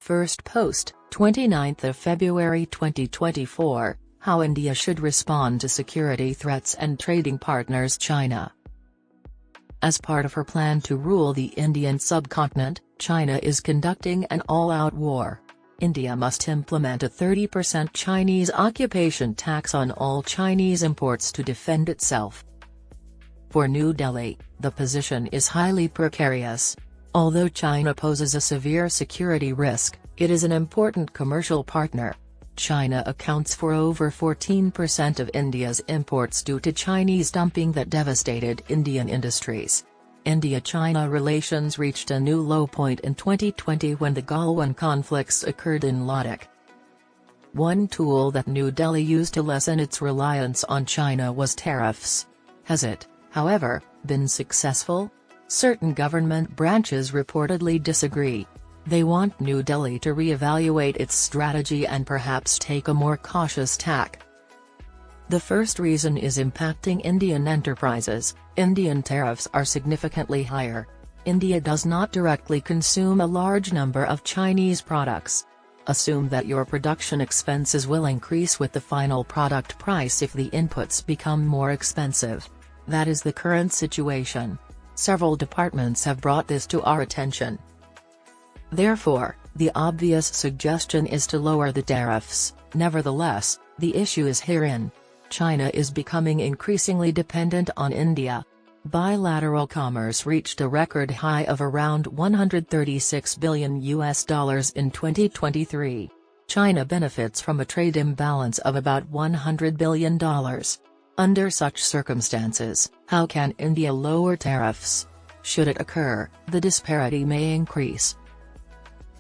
First post, 29th of February 2024, How India Should Respond to Security Threats and Trading Partners China. As part of her plan to rule the Indian subcontinent, China is conducting an all-out war. India must implement a 30% Chinese occupation tax on all Chinese imports to defend itself. For New Delhi, the position is highly precarious. Although China poses a severe security risk, it is an important commercial partner. China accounts for over 14% of India's imports due to Chinese dumping that devastated Indian industries. India-China relations reached a new low point in 2020 when the Galwan conflicts occurred in Ladakh. One tool that New Delhi used to lessen its reliance on China was tariffs. Has it, however, been successful? Certain government branches reportedly disagree. They want New Delhi to reevaluate its strategy and perhaps take a more cautious tack. The first reason is impacting Indian enterprises. Indian tariffs are significantly higher. India does not directly consume a large number of Chinese products. Assume that your production expenses will increase with the final product price if the inputs become more expensive. That is the current situation. Several departments have brought this to our attention. Therefore, the obvious suggestion is to lower the tariffs. Nevertheless, the issue is herein. China is becoming increasingly dependent on India. Bilateral commerce reached a record high of around $136 billion in 2023. China benefits from a trade imbalance of about $100 billion. Under such circumstances, how can India lower tariffs? Should it occur, the disparity may increase.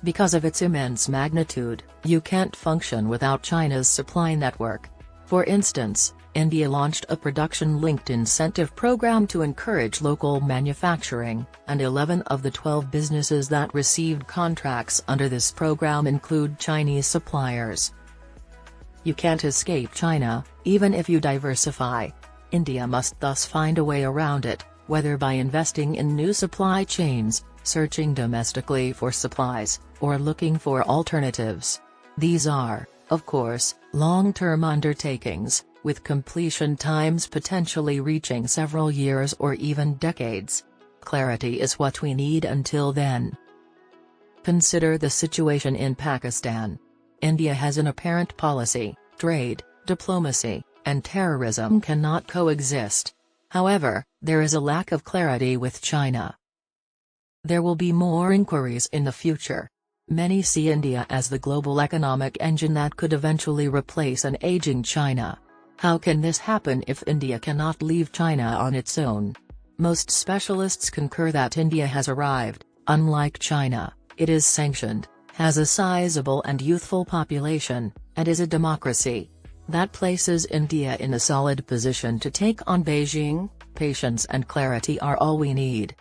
Because of its immense magnitude, you can't function without China's supply network. For instance, India launched a production-linked incentive program to encourage local manufacturing, and 11 of the 12 businesses that received contracts under this program include Chinese suppliers. You can't escape China, even if you diversify. India must thus find a way around it, whether by investing in new supply chains, searching domestically for supplies, or looking for alternatives. These are, of course, long-term undertakings, with completion times potentially reaching several years or even decades. Clarity is what we need until then. Consider the situation in Pakistan. India has an apparent policy: trade, diplomacy, and terrorism cannot coexist. However, there is a lack of clarity with China. There will be more inquiries in the future. Many see India as the global economic engine that could eventually replace an aging China. How can this happen if India cannot leave China on its own? Most specialists concur that India has arrived. Unlike China, it is sanctioned, has a sizable and youthful population, and is a democracy. That places India in a solid position to take on Beijing. Patience and clarity are all we need.